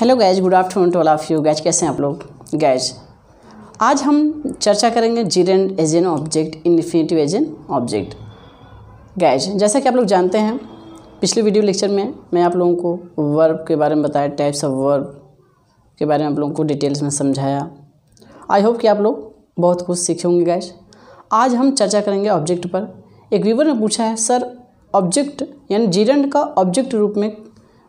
Hello guys, good afternoon to all of you guys. कैसे हैं आप लोग गैज? आज हम चर्चा करेंगे gerund as an object, infinitive as an object. Guys, जैसा कि आप लोग जानते हैं, पिछले वीडियो लेक्चर में मैं आप लोगों को वर्ब के बारे में बताया, टाइप्स ऑफ वर्ब के बारे में आप लोगों को डिटेल्स में समझाया। आई होप कि आप लोग बहुत कुछ सीखे होंगे गैज। आज हम चर्चा करेंगे ऑब्जेक्ट पर। एक व्यूवर ने पूछा है, सर ऑब्जेक्ट यानी जीरेंड का ऑब्जेक्ट रूप में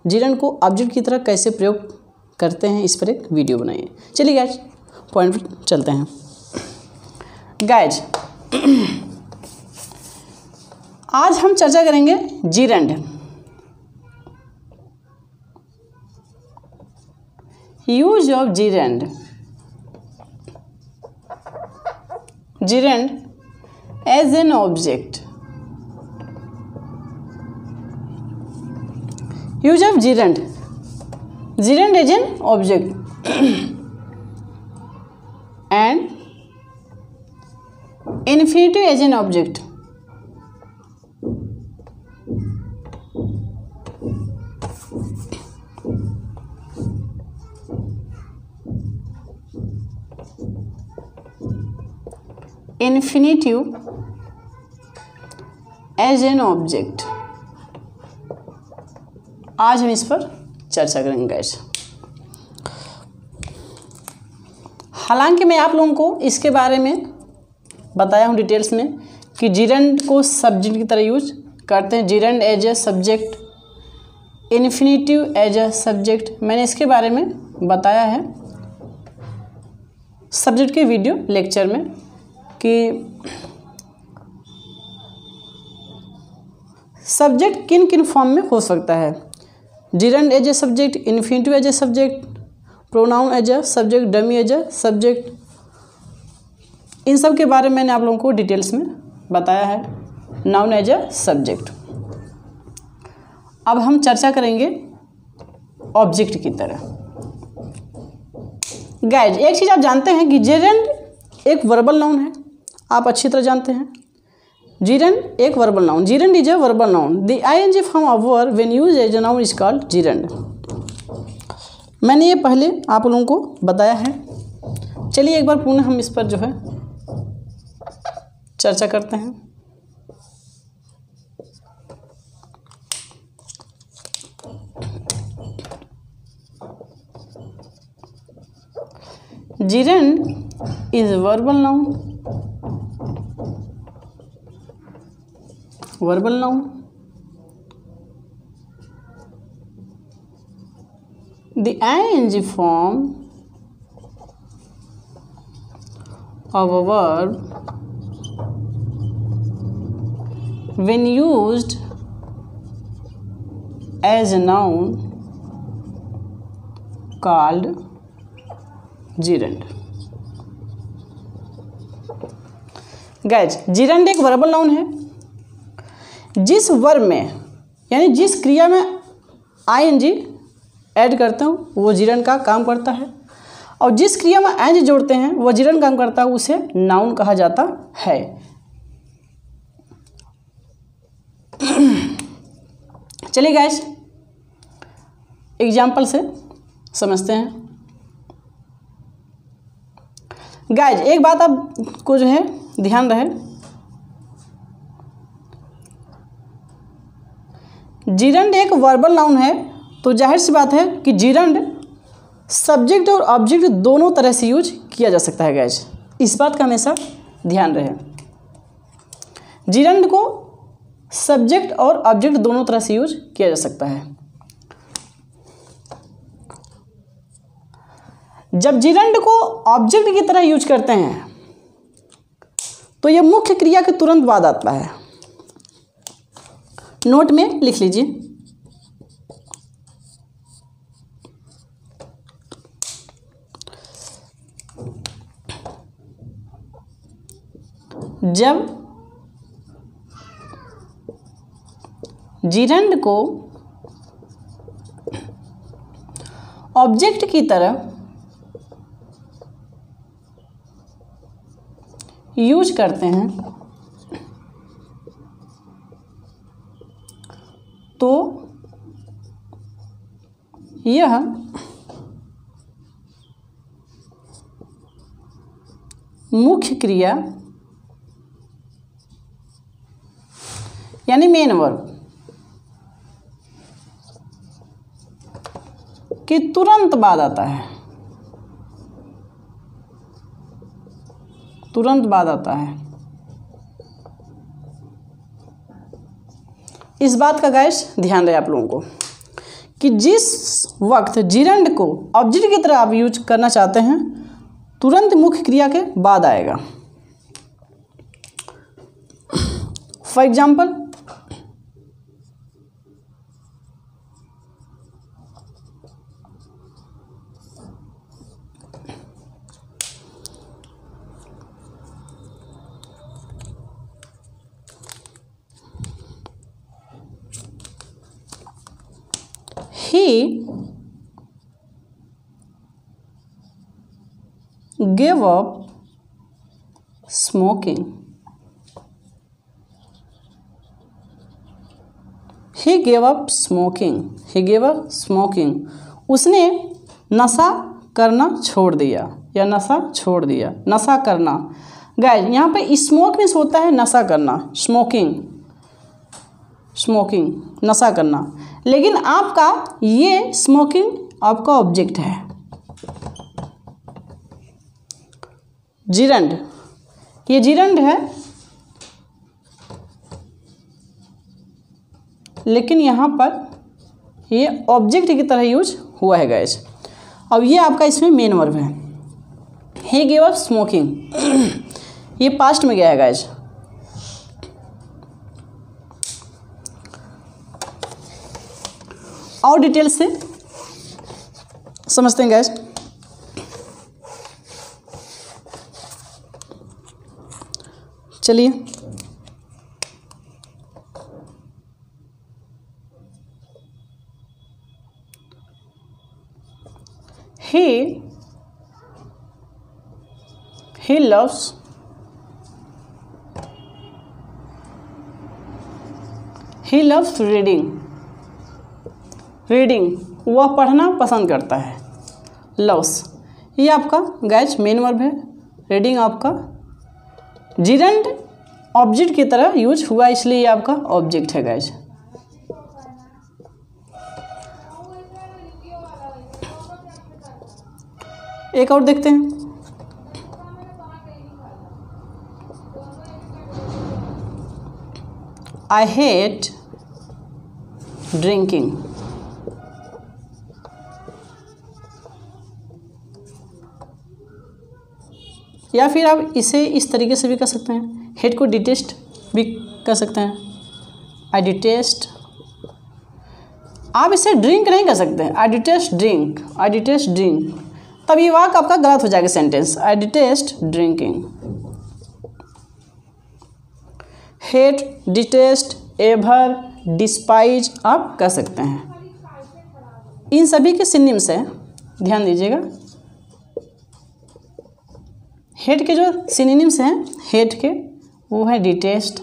जीरेंड को ऑब्जेक्ट की तरह कैसे प्रयोग करते हैं, इस पर एक वीडियो बनाइए। चलिए गैज पॉइंट पर चलते हैं। गैज आज हम चर्चा करेंगे gerund. Use of gerund. Gerund as an object. Use of gerund. Gerund as an object and infinitive as an object. Infinitive as an object. आज हम इस पर चर्चा करेंगे गैस। हालांकि मैं आप लोगों को इसके बारे में बताया हूँ डिटेल्स में कि जीरेंड को सब्जेक्ट की तरह यूज करते हैं। Gerund as a subject, infinitive as a subject, मैंने इसके बारे में बताया है सब्जेक्ट के वीडियो लेक्चर में कि सब्जेक्ट किन किन फॉर्म में हो सकता है। Gerund as a subject, infinitive as a subject, pronoun as a subject, dummy as a subject, इन सब के बारे में मैंने आप लोगों को डिटेल्स में बताया है। Noun as a subject. अब हम चर्चा करेंगे ऑब्जेक्ट की तरह। गाइज, एक चीज़ आप जानते हैं कि जीरेंड एक वर्बल नाउन है, आप अच्छी तरह जानते हैं। जीरेंड एक verbal noun. जीरेंड is a verbal noun. The ing form of verb when used as a noun is called gerund। मैंने ये पहले आप लोगों को बताया है। चलिए एक बार पुनः हम इस पर जो है चर्चा करते हैं। gerund is verbal noun। verbal noun। the ing form of a verb when used as a noun called gerund। Guys, जीरेंड एक वर्बल नाउन है। जिस वर्ब में यानी जिस क्रिया में ing ऐड करते हो वो जीरेंड का काम करता है, और जिस क्रिया में ing जोड़ते हैं वो जीरेंड काम करता है, उसे नाउन कहा जाता है। चलिए गाइस एग्जाम्पल से समझते हैं। गाइज, एक बात आपको जो है ध्यान रहे, जीरेंड एक वर्बल नाउन है तो जाहिर सी बात है कि जीरेंड सब्जेक्ट और ऑब्जेक्ट दोनों तरह से यूज किया जा सकता है। गाइज, इस बात का हमेशा ध्यान रहे। जीरेंड को सब्जेक्ट और ऑब्जेक्ट दोनों तरह से यूज किया जा सकता है। जब जीरेंड को ऑब्जेक्ट की तरह यूज करते हैं तो यह मुख्य क्रिया के तुरंत बाद आता है। नोट में लिख लीजिए। जब जीरेंड को ऑब्जेक्ट की तरह यूज करते हैं तो यह मुख्य क्रिया यानी मेन वर्ब के तुरंत बाद आता है, तुरंत बाद आता है। इस बात का गाइस ध्यान रहे आप लोगों को कि जिस वक्त जिरंड को ऑब्जेक्ट की तरह आप यूज करना चाहते हैं तुरंत मुख्य क्रिया के बाद आएगा। For example, he gave up smoking. He gave up smoking. He gave up smoking. उसने नशा करना छोड़ दिया या नशा छोड़ दिया। नशा करना गाइस यहाँ पे स्मोक मीन्स होता है नशा करना, स्मोकिंग, स्मोकिंग नशा करना, लेकिन आपका ये स्मोकिंग आपका ऑब्जेक्ट है। जिरंड, ये जिरंड है लेकिन यहाँ पर ये ऑब्जेक्ट की तरह यूज हुआ है गाइस। अब ये आपका इसमें मेन वर्ब है। ही गिव अप स्मोकिंग, ये पास्ट में गया है गाइस। और डिटेल से समझते हैं गाइस। चलिए, he loves reading. रीडिंग, वह पढ़ना पसंद करता है। लव्स, ये आपका गाइस मेन वर्ब है। रीडिंग आपका जिरंड ऑब्जेक्ट की तरह यूज हुआ इसलिए ये आपका ऑब्जेक्ट है गाइस। एक और देखते हैं। I hate drinking. या फिर आप इसे इस तरीके से भी कर सकते हैं, हेट को डिटेस्ट भी कर सकते हैं। आई डिटेस्ट, आप इसे ड्रिंक नहीं कर सकते हैं। I detest drink, I detest drink, तब ये वाक्य आपका गलत हो जाएगा sentence. I detest drinking. Hate, detest, ever, despise आप कर सकते हैं। इन सभी के सिनोनिम्स है, ध्यान दीजिएगा। हेट के जो सिनोनिम्स हैं हेट के वो है डिटेस्ट,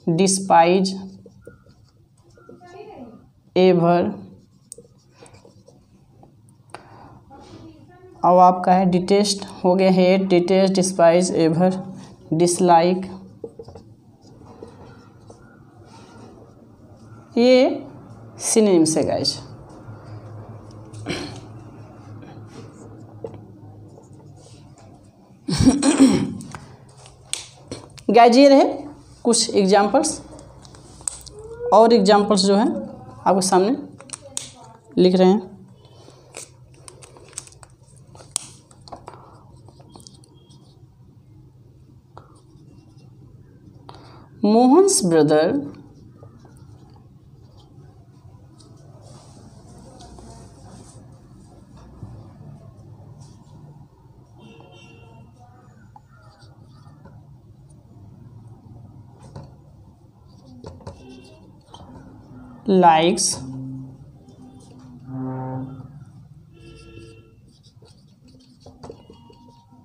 डिस्पाइज, एवर। अब आपका है डिटेस्ट हो गया, hate, detest, despise, ever, dislike. ये सिनोनिम्स है गाइस। गाइस ये रहे कुछ एग्जाम्पल्स, और एग्जाम्पल्स जो हैं आपके सामने लिख रहे हैं। Mohan's brother likes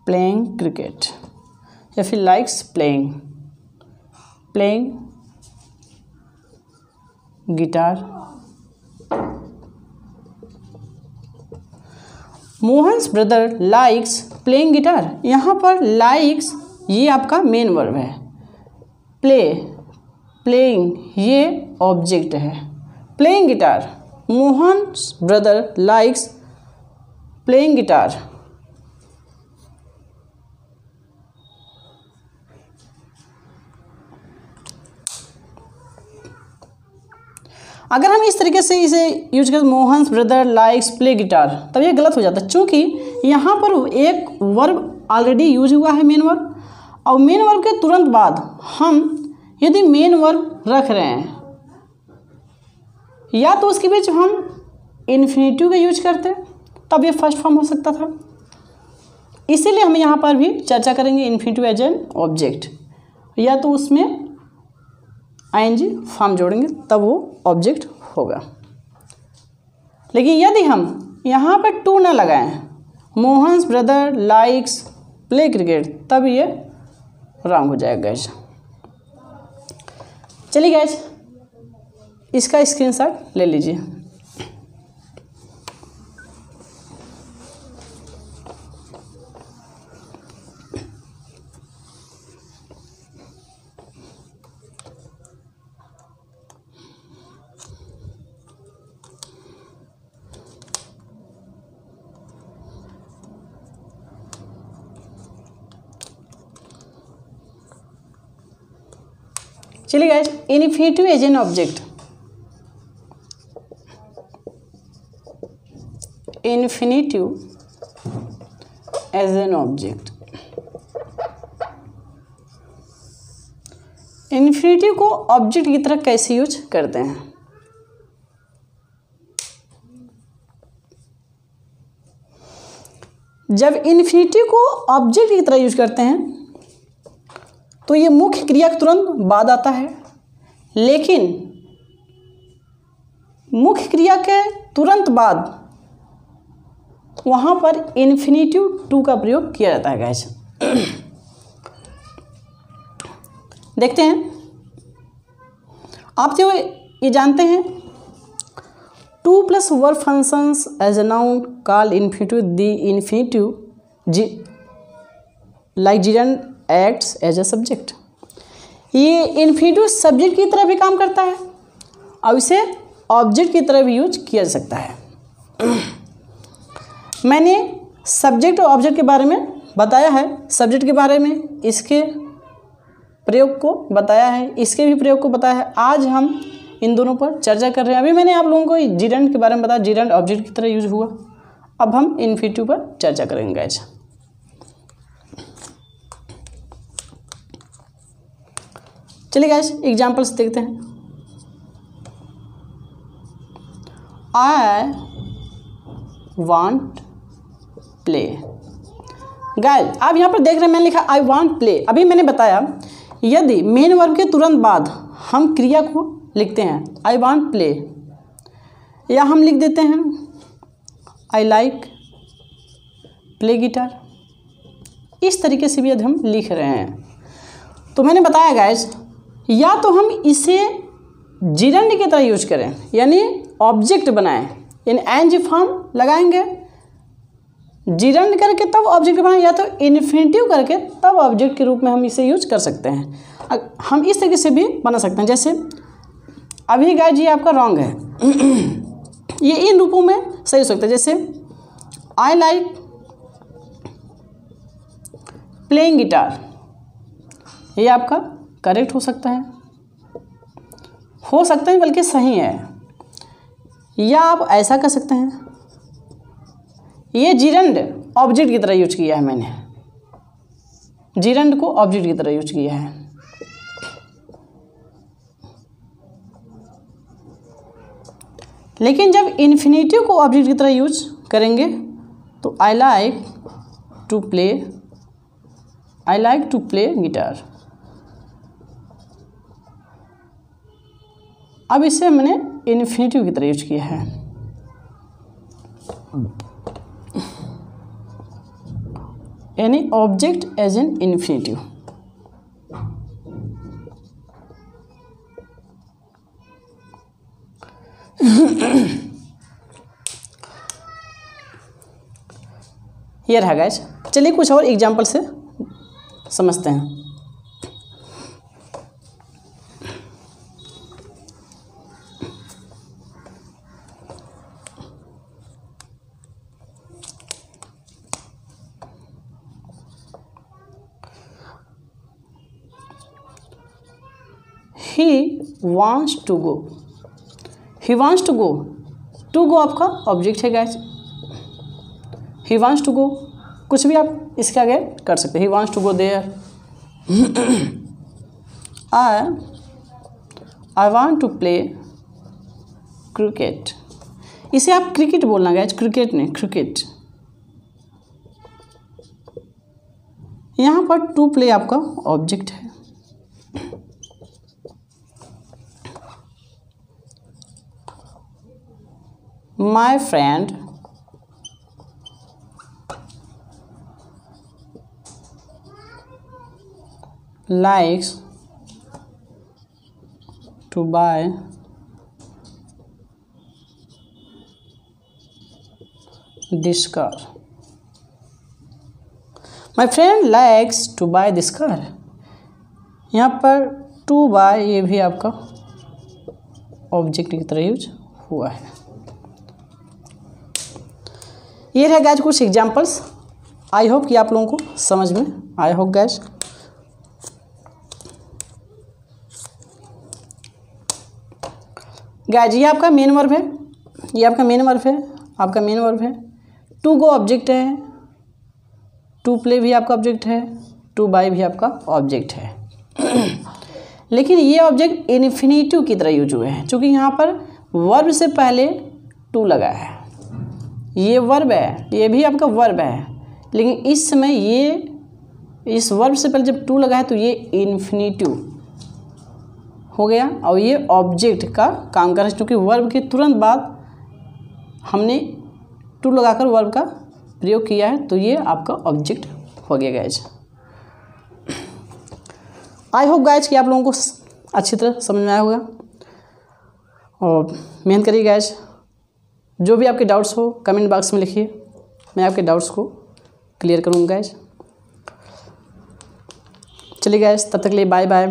playing cricket, या फिर likes playing guitar। Mohan's brother likes playing guitar. यहाँ पर लाइक्स ये आपका मेन वर्ब है, प्लेइंग ये ऑब्जेक्ट है। Playing guitar, Mohan's brother likes playing guitar. अगर हम इस तरीके से इसे यूज करें, Mohan's brother likes play guitar, तब ये गलत हो जाता है, क्योंकि यहाँ पर एक वर्ब ऑलरेडी यूज हुआ है, मेन वर्ब, और मेन वर्ब के तुरंत बाद हम यदि मेन वर्ब रख रहे हैं या तो उसके बीच हम इन्फिनेटिव का यूज करते तब ये फर्स्ट फॉर्म हो सकता था। इसीलिए हम यहाँ पर भी चर्चा करेंगे इन्फिनेटिव एज एन ऑब्जेक्ट, या तो उसमें आईएनजी फॉर्म जोड़ेंगे तब वो ऑब्जेक्ट होगा। लेकिन यदि हम यहाँ पर टू ना लगाएं, Mohan's brother likes play cricket, तब ये रॉन्ग हो जाएगा गैस। चलिए गैस, इसका स्क्रीनशॉट ले लीजिए। चलिए guys, infinitive as an object, infinitive as an object. Infinitive को ऑब्जेक्ट की तरह कैसे यूज करते हैं? जब इन्फिनेटिव को ऑब्जेक्ट की तरह यूज करते हैं तो ये मुख्य क्रिया के तुरंत बाद आता है, लेकिन मुख्य क्रिया के तुरंत बाद वहाँ पर इन्फिनेटिव टू का प्रयोग किया जाता है गाइस। देखते हैं, आप जो ये जानते हैं, to plus verb functions as a noun called infinitive the infinitive like gerund acts as a subject. ये इन्फिनेटिव सब्जेक्ट की तरह भी काम करता है और इसे ऑब्जेक्ट की तरह भी यूज किया जा सकता है। मैंने सब्जेक्ट और ऑब्जेक्ट के बारे में बताया है, सब्जेक्ट के बारे में इसके प्रयोग को बताया है, इसके भी प्रयोग को बताया है। आज हम इन दोनों पर चर्चा कर रहे हैं। अभी मैंने आप लोगों को जिरंड के बारे में बताया, जिरंड ऑब्जेक्ट की तरह यूज हुआ। अब हम इन्फिनेटिव पर चर्चा करेंगे गाइस। चलिए गाइस, एग्जाम्पल्स देखते हैं। I want play. गाइस, आप यहाँ पर देख रहे हैं, मैंने लिखा आई वांट प्ले। अभी मैंने बताया यदि मेन वर्ब के तुरंत बाद हम क्रिया को लिखते हैं आई वांट प्ले, या हम लिख देते हैं आई लाइक प्ले गिटार, इस तरीके से भी यदि हम लिख रहे हैं तो मैंने बताया गाइस, या तो हम इसे जिरंड की तरह यूज करें, यानी ऑब्जेक्ट बनाएं, यानी एनजी फॉर्म लगाएंगे, जिरंड करके तब ऑब्जेक्ट बनाएं, या तो इन्फिनेटिव करके तब ऑब्जेक्ट के रूप में हम इसे यूज कर सकते हैं। हम इस तरीके से भी बना सकते हैं, जैसे अभी गाइस जी आपका रॉन्ग है। ये इन रूपों में सही हो सकता है, जैसे आई लाइक प्लेइंग गिटार, ये आपका करेक्ट हो सकता है बल्कि सही है। या आप ऐसा कर सकते हैं, ये जिरंड ऑब्जेक्ट की तरह यूज किया है, मैंने जिरंड को ऑब्जेक्ट की तरह यूज किया है। लेकिन जब इन्फिनेटिव को ऑब्जेक्ट की तरह यूज करेंगे तो I like to play guitar. अब इसे मैंने इन्फिनेटिव की तरह यूज किया है, यानी ऑब्जेक्ट एज एन इन्फिनेटिव। ये रहा गाइज। चलिए कुछ और एग्जाम्पल से समझते हैं। He wants to go. He wants to go. To go आपका ऑब्जेक्ट है guys. He wants to go, कुछ भी आप इसके आगे कर सकते हैं। He wants to go there. I want to play cricket. इसे आप क्रिकेट बोलना गाइज, क्रिकेट नहीं, क्रिकेट। यहाँ पर टू प्ले आपका ऑब्जेक्ट है। My friend likes to buy this car. My friend likes to buy this car. यहाँ पर to buy ये भी आपका ऑब्जेक्ट की तरह यूज हुआ है। ये रहे गाइज कुछ एग्जाम्पल्स। आई होप कि आप लोगों को समझ में आई होप गाइज। गाइज ये आपका मेन वर्ब है, ये आपका मेन वर्ब है, आपका मेन वर्ब है। टू गो ऑब्जेक्ट है, टू प्ले भी आपका ऑब्जेक्ट है, टू बाय भी आपका ऑब्जेक्ट है। लेकिन ये ऑब्जेक्ट इन्फिनेटिव की तरह यूज हुए हैं, क्योंकि यहाँ पर वर्ब से पहले टू लगा है। ये वर्ब है, ये भी आपका वर्ब है, लेकिन इस समय ये इस वर्ब से पहले जब टू लगा है तो ये इन्फिनेटिव हो गया और ये ऑब्जेक्ट का काम कर रहा है, क्योंकि वर्ब के तुरंत बाद हमने टू लगाकर वर्ब का प्रयोग किया है, तो ये आपका ऑब्जेक्ट हो गया गाइज। आई होप गाइज कि आप लोगों को अच्छी तरह समझ में आया होगा और मेहनत करिए गाइज। जो भी आपके डाउट्स हो कमेंट बॉक्स में लिखिए, मैं आपके डाउट्स को क्लियर करूँगा गाइज। चलिए गाइज, तब तक के लिए बाय बाय।